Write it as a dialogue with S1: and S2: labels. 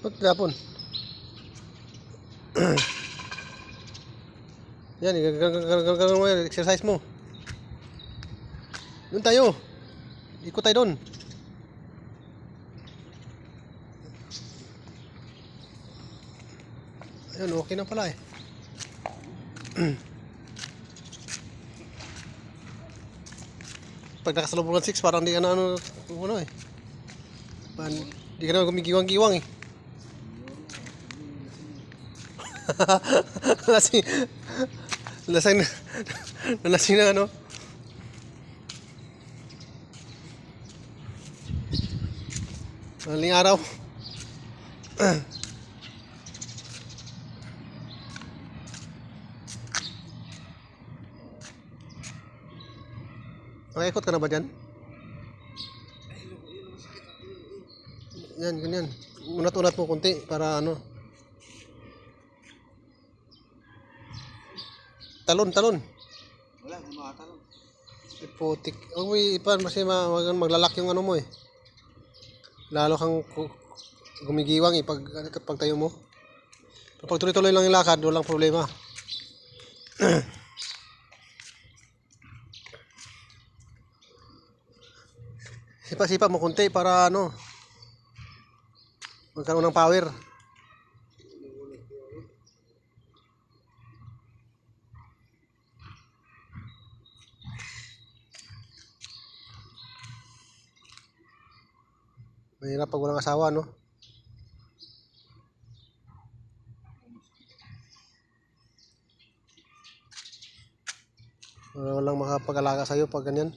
S1: Ba't tapon? Yan, gagawin mo yan, exercise mo. Doon tayo. Ikot tayo doon. Ayun, okay na pala eh. Pag nakasalubong ng 6, parang di ka na ano eh. Di ka na gumigiwang-giwang eh. Lasing. Lasing na ano. Maling araw. Nakikot ka na ba dyan? Yan, ganyan. Unat-unat mo konti para ano. Talon.
S2: Wala, hindi makatalon.
S1: Putik. Huwag mo ipan kasi maglalak yung ano mo eh. Lalo kang gumigiwang eh pag tayo mo. Pag tuloy-tuloy lang yung lakad, walang problema. Sipa-sipa mo konti para ano, magkaroon ng power. Mahirap pag walang asawa, no? Walang makapag-alaga sa'yo pag ganyan.